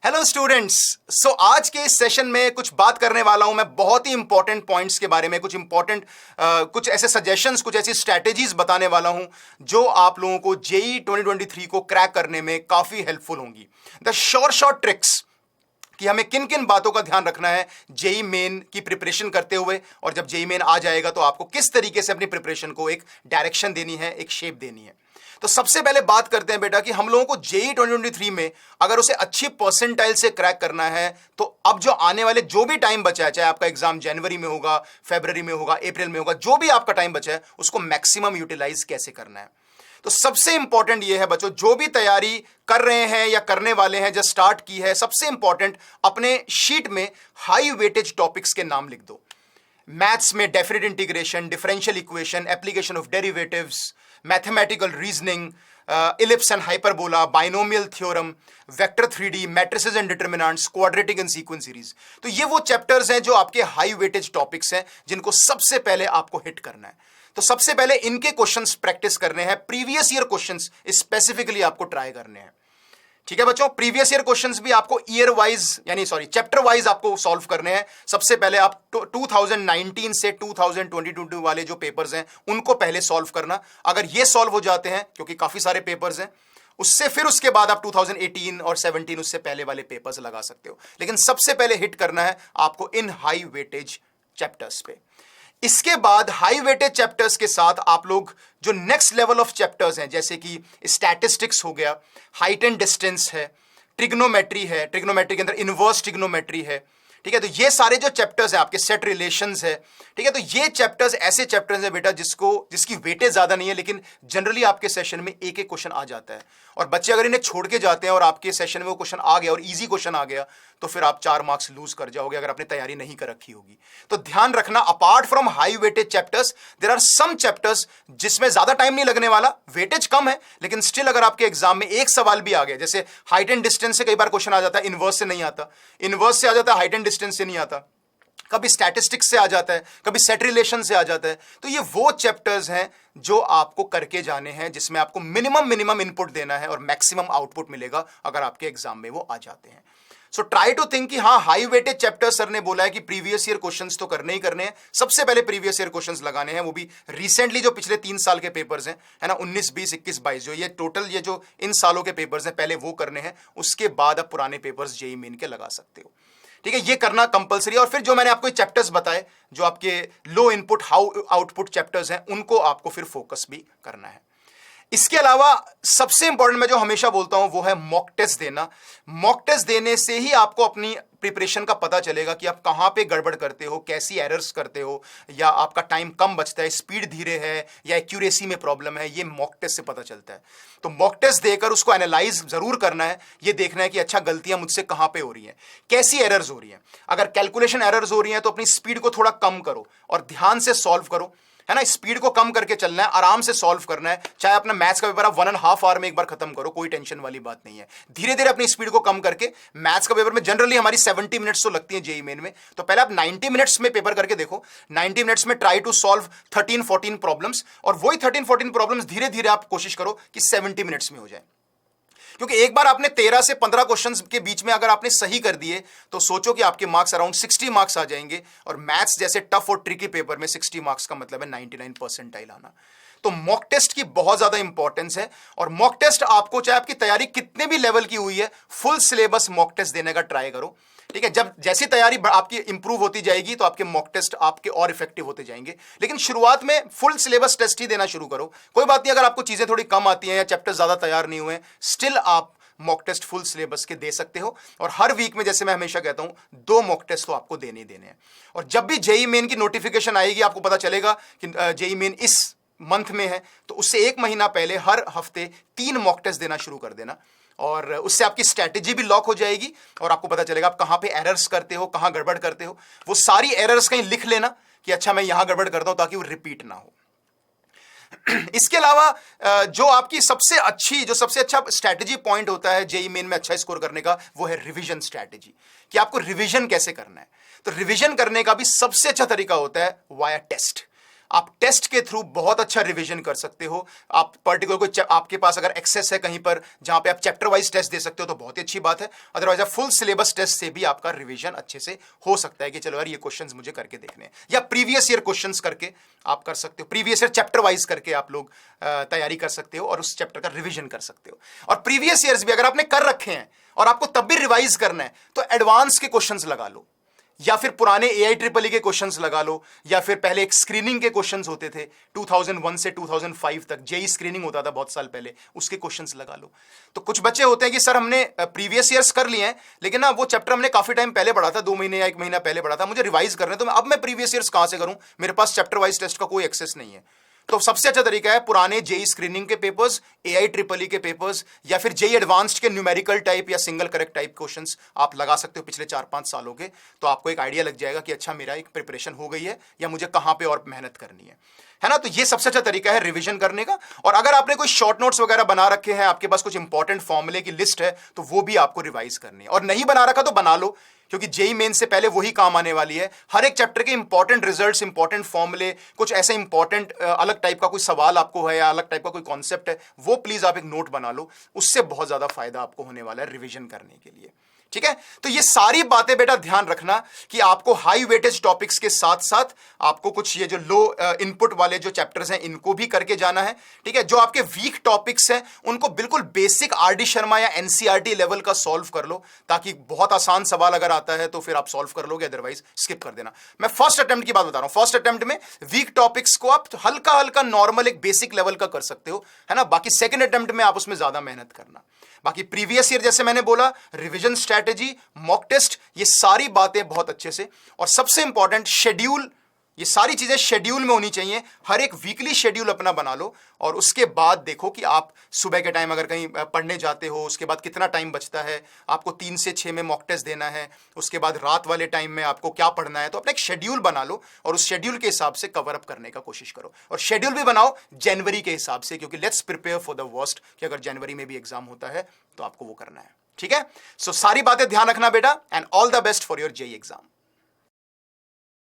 Hello students. आज के इस सेशन में कुछ बात करने वाला हूं मैं बहुत ही इंपॉर्टेंट पॉइंट्स के बारे में, कुछ इंपॉर्टेंट कुछ ऐसे सजेशंस, कुछ ऐसी स्ट्रैटेजीज बताने वाला हूं जो आप लोगों को जेई 2023 को क्रैक करने में काफी हेल्पफुल होंगी। द शॉर्ट ट्रिक्स कि हमें किन किन बातों का ध्यान रखना है जेई मेन की प्रिपरेशन करते हुए, और जब जेई मेन आ जाएगा तो आपको किस तरीके से अपनी प्रिपरेशन को एक डायरेक्शन देनी है, एक शेप देनी है। तो सबसे पहले बात करते हैं बेटा कि हम लोगों को जेई 2023 में अगर उसे अच्छी परसेंटाइल से क्रैक करना है तो अब जो आने वाले जो भी टाइम बचा है, चाहे आपका एग्जाम जनवरी में होगा, फरवरी में होगा, अप्रैल में होगा, जो भी आपका टाइम बचा है उसको मैक्सिमम यूटिलाइज कैसे करना है। तो सबसे इंपॉर्टेंट यह है बच्चों, जो भी तैयारी कर रहे हैं या करने वाले हैं, जो स्टार्ट की है, सबसे इंपॉर्टेंट अपने शीट में हाई वेटेज टॉपिक्स के नाम लिख दो। मैथ्स में definite integration, differential equation, application of derivatives, mathematical reasoning, ellipse and hyperbola, binomial theorem, vector 3D, matrices and determinants, quadratic and sequence series. तो ये वो चैप्टर्स हैं जो आपके हाई वेटेज टॉपिक्स हैं जिनको सबसे पहले आपको हिट करना है। तो सबसे पहले इनके क्वेश्चंस प्रैक्टिस करने हैं, प्रीवियस ईयर क्वेश्चंस स्पेसिफिकली आपको ट्राई करने हैं। ठीक है बच्चों, प्रीवियस ईयर क्वेश्चंस भी आपको ईयर वाइज चैप्टर वाइज आपको सॉल्व करने हैं। सबसे पहले आप 2019 से 2022 वाले जो पेपर्स हैं उनको पहले सॉल्व करना। अगर ये सॉल्व हो जाते हैं, क्योंकि काफी सारे पेपर्स हैं, उससे फिर उसके बाद आप 2018 और 17 उससे पहले वाले पेपर्स लगा सकते हो, लेकिन सबसे पहले हिट करना है आपको इन हाई वेटेज चैप्टर्स पे। इसके बाद हाई वेटेज चैप्टर्स के साथ आप लोग जो नेक्स्ट लेवल ऑफ चैप्टर्स हैं, जैसे कि स्टैटिस्टिक्स हो गया, हाइट एंड डिस्टेंस है, ट्रिग्नोमेट्री है, ट्रिग्नोमेट्री के अंदर इनवर्स ट्रिग्नोमेट्री है, ठीक है, तो ये सारे जो चैप्टर्स हैं, आपके सेट रिलेशंस है, ठीक है, तो ये चैप्टर्स ऐसे चैप्टर्स हैं बेटा जिसकी वेटेज ज्यादा नहीं है, लेकिन जनरली आपके सेशन में एक एक क्वेश्चन आ जाता है। और बच्चे अगर इन्हें छोड़ के जाते हैं और आपके सेशन में वो क्वेश्चन आ गया और इजी क्वेश्चन आ गया तो फिर आप 4 मार्क्स लूज कर जाओगे अगर आपने तैयारी नहीं कर रखी होगी। तो ध्यान रखना, apart from high weightage chapters there are some chapters जिसमें ज्यादा टाइम नहीं लगने वाला, वेटेज कम है, लेकिन स्टिल अगर आपके एग्जाम में एक सवाल भी आ गया, जैसे हाइट एंड डिस्टेंस से कई बार क्वेश्चन आ जाता है, इनवर्स से नहीं आता, इनवर्स से आ जाता है, हाइट एंड डिस्टेंस से नहीं आता, कभी स्टैटिस्टिक्स से आ जाता है, कभी सेट रिलेशन से आ जाता है। तो ये वो चैप्टर्स हैं जो आपको करके जाने हैं, जिसमें आपको मिनिमम इनपुट देना है और मैक्सिमम आउटपुट मिलेगा अगर आपके एग्जाम में वो आ जाते हैं। सो ट्राई टू थिंक कि हाँ, हाई वेटेज चैप्टर सर ने बोला है कि प्रीवियस ईयर क्वेश्चंस तो करने ही करने हैं, सबसे पहले प्रीवियस ईयर क्वेश्चंस लगाने हैं, वो भी रिसेंटली जो पिछले 3 साल के पेपर्स हैं, है ना, 19, 20, 21, 22, जो ये टोटल ये जो इन सालों के पेपर्स हैं पहले वो करने हैं, उसके बाद आप पुराने पेपर्स जेईई मेन के लगा सकते हो। ठीक है, ये करना कंपलसरी है। और फिर जो मैंने आपको चैप्टर्स बताए जो आपके लो इनपुट हाउ आउटपुट चैप्टर्स हैं, उनको आपको फिर फोकस भी करना है। इसके अलावा सबसे इंपॉर्टेंट मैं जो हमेशा बोलता हूं वो है मॉक टेस्ट देना। मॉक टेस्ट देने से ही आपको अपनी प्रिपरेशन का पता चलेगा कि आप कहां पे गड़बड़ करते हो, कैसी एरर्स करते हो, या आपका टाइम कम बचता है, स्पीड धीरे है, या एक्यूरेसी में प्रॉब्लम है, ये मॉक टेस्ट से पता चलता है। तो मॉक टेस्ट देकर उसको एनालाइज जरूर करना है, ये देखना है कि अच्छा गलतियां मुझसे कहां पे हो रही हैं, कैसी एरर्स हो रही हैं। अगर कैलकुलेशन एरर्स हो रही हैं तो अपनी स्पीड को थोड़ा कम करो और ध्यान से सॉल्व करो, है ना, स्पीड को कम करके चलना है, आराम से सॉल्व करना है। चाहे अपना मैथ्स का पेपर आप 1.5 आवर में एक बार खत्म करो, कोई टेंशन वाली बात नहीं है। धीरे धीरे अपनी स्पीड को कम करके, मैथ्स का पेपर में जनरली हमारी 70 मिनट्स तो लगती है जेईई मेन में, तो पहले आप 90 मिनट्स में पेपर करके देखो। 90 मिनट्स में ट्राई टू सॉल्व 13-14 प्रॉब्लम्स, और वही 13-14 प्रॉब्लम्स धीरे धीरे आप कोशिश करो कि 70 मिनट्स में हो जाए। क्योंकि एक बार आपने 13 से 15 क्वेश्चंस के बीच में अगर आपने सही कर दिए तो सोचो कि आपके मार्क्स अराउंड 60 मार्क्स आ जाएंगे, और मैथ्स जैसे टफ और ट्रिकी पेपर में 60 मार्क्स का मतलब है 99 परसेंटाइल आना। तो मॉक टेस्ट की बहुत ज्यादा इंपॉर्टेंस है, और मॉक टेस्ट आपको, चाहे आपकी तैयारी कितने भी लेवल की हुई है, फुल सिलेबस मॉक टेस्ट देने का ट्राई करो। ठीक है, जब जैसी तैयारी आपकी इंप्रूव होती जाएगी तो आपके मॉक टेस्ट आपके और इफेक्टिव होते जाएंगे, लेकिन शुरुआत में फुल सिलेबस टेस्ट ही देना शुरू करो। कोई बात नहीं, अगर आपको चीजें थोड़ी कम आती हैं या चैप्टर ज्यादा तैयार नहीं हुए, स्टिल आप मॉक टेस्ट फुल सिलेबस के दे सकते हो। और हर वीक में, जैसे मैं हमेशा कहता हूं, 2 मॉक टेस्ट तो आपको देने ही देने हैं। और जब भी जेईई मेन की नोटिफिकेशन आएगी, आपको पता चलेगा कि जेईई मेन इस मंथ में है, तो उससे 1 महीना पहले हर हफ्ते 3 मॉक टेस्ट देना शुरू कर देना, और उससे आपकी स्ट्रैटेजी भी लॉक हो जाएगी और आपको पता चलेगा आप कहां पे एरर्स करते हो, कहां गड़बड़ करते हो। वो सारी एरर्स कहीं लिख लेना कि अच्छा मैं यहां गड़बड़ करता हूं, ताकि वो रिपीट ना हो। इसके अलावा जो आपकी सबसे अच्छा स्ट्रैटेजी पॉइंट होता है जेईई मेन में अच्छा स्कोर करने का, वो है रिवीजन स्ट्रैटेजी, कि आपको रिवीजन कैसे करना है। तो रिवीजन करने का भी सबसे अच्छा तरीका होता है वाया टेस्ट। आप टेस्ट के थ्रू बहुत अच्छा रिवीजन कर सकते हो। आप पर्टिकुलर कोई आपके पास अगर एक्सेस है कहीं पर जहां पे आप चैप्टर वाइज टेस्ट दे सकते हो तो बहुत ही अच्छी बात है। अदरवाइज आप फुल सिलेबस टेस्ट से भी आपका रिवीजन अच्छे से हो सकता है कि चलो यार ये क्वेश्चंस मुझे करके देखने हैं, या प्रीवियस ईयर क्वेश्चंस करके आप कर सकते हो, प्रीवियस ईयर चैप्टर वाइज करके आप लोग तैयारी कर सकते हो और उस चैप्टर का रिवीजन कर सकते हो। और प्रीवियस ईयर्स भी अगर आपने कर रखे हैं और आपको तब भी रिवाइज करना है तो एडवांस के क्वेश्चंस लगा लो, या फिर पुराने AIEEE के क्वेश्चंस लगा लो, या फिर पहले एक स्क्रीनिंग के क्वेश्चंस होते थे 2001 से 2005 तक, जेई स्क्रीनिंग होता था बहुत साल पहले, उसके क्वेश्चंस लगा लो। तो कुछ बच्चे होते हैं कि सर हमने प्रीवियस ईयर्स कर लिए हैं लेकिन ना वो चैप्टर हमने काफी टाइम पहले पढ़ा था, 2 महीने या 1 महीना पहले पढ़ा था, मुझे रिवाइज करना है, तो अब मैं प्रीवियस ईयर्स कहां से करूं, मेरे पास चैप्टर वाइज टेस्ट का कोई एक्सेस नहीं है। तो सबसे अच्छा तरीका है पुराने जेई स्क्रीनिंग के पेपर्स, AIEEE के पेपर्स, या फिर जेई एडवांस्ड के न्यूमेरिकल टाइप या सिंगल करेक्ट टाइप क्वेश्चंस आप लगा सकते हो पिछले 4-5 सालों के। तो आपको एक आइडिया लग जाएगा कि अच्छा मेरा एक प्रिपरेशन हो गई है या मुझे कहां पे और मेहनत करनी है ना। तो ये सबसे अच्छा तरीका है रिवीजन करने का। और अगर आपने कोई शॉर्ट नोट्स वगैरह बना रखे हैं, आपके पास कुछ इंपॉर्टेंट फॉर्मूले की लिस्ट है, तो वो भी आपको रिवाइज करनी है। और नहीं बना रखा तो बना लो, क्योंकि जेई मेन से पहले वही काम आने वाली है। हर एक चैप्टर के इंपॉर्टेंट रिजल्ट्स, इंपॉर्टेंट फॉर्मूले, कुछ ऐसे इंपॉर्टेंट अलग टाइप का कोई सवाल आपको है या अलग टाइप का कोई कॉन्सेप्ट है, वो प्लीज आप एक नोट बना लो, उससे बहुत ज्यादा फायदा आपको होने वाला है रिवीजन करने के लिए। ठीक है, तो ये सारी बातें बेटा ध्यान रखना कि आपको हाई वेटेज टॉपिक्स के साथ साथ आपको कुछ ये जो लो इनपुट वाले जो चैप्टर्स हैं इनको भी करके जाना है। ठीक है, जो आपके वीक टॉपिक्स हैं उनको बिल्कुल बेसिक RD शर्मा या NCERT लेवल का सॉल्व कर लो, ताकि बहुत आसान सवाल अगर आता है तो फिर आप सॉल्व कर लोगे, अदरवाइज स्किप कर देना। मैं फर्स्ट अटेम्प्ट की बात बता रहा हूं, फर्स्ट अटेम्प्ट में वीक टॉपिक्स को आप हल्का हल्का नॉर्मल एक बेसिक लेवल का कर सकते हो, है ना। बाकी सेकंड अटेम्प्ट में आप उसमें ज्यादा मेहनत करना। बाकी प्रीवियस ईयर जैसे मैंने बोला, रिवीजन स्ट्रैटेजी, मॉक टेस्ट, ये सारी बातें बहुत अच्छे से, और सबसे इंपॉर्टेंट शेड्यूल, ये सारी चीजें शेड्यूल में होनी चाहिए। हर एक वीकली शेड्यूल अपना बना लो और उसके बाद देखो कि आप सुबह के टाइम अगर कहीं पढ़ने जाते हो उसके बाद कितना टाइम बचता है, आपको 3 से 6 में मॉक टेस्ट देना है, उसके बाद रात वाले टाइम में आपको क्या पढ़ना है। तो अपना एक शेड्यूल बना लो और उस शेड्यूल के हिसाब से कवर अप करने का कोशिश करो। और शेड्यूल भी बनाओ जनवरी के हिसाब से, क्योंकि let's prepare for the worst, कि अगर जनवरी में भी एग्जाम होता है तो आपको वो करना है। ठीक है, सो सारी बातें ध्यान रखना बेटा, and all the best for your JEE exam.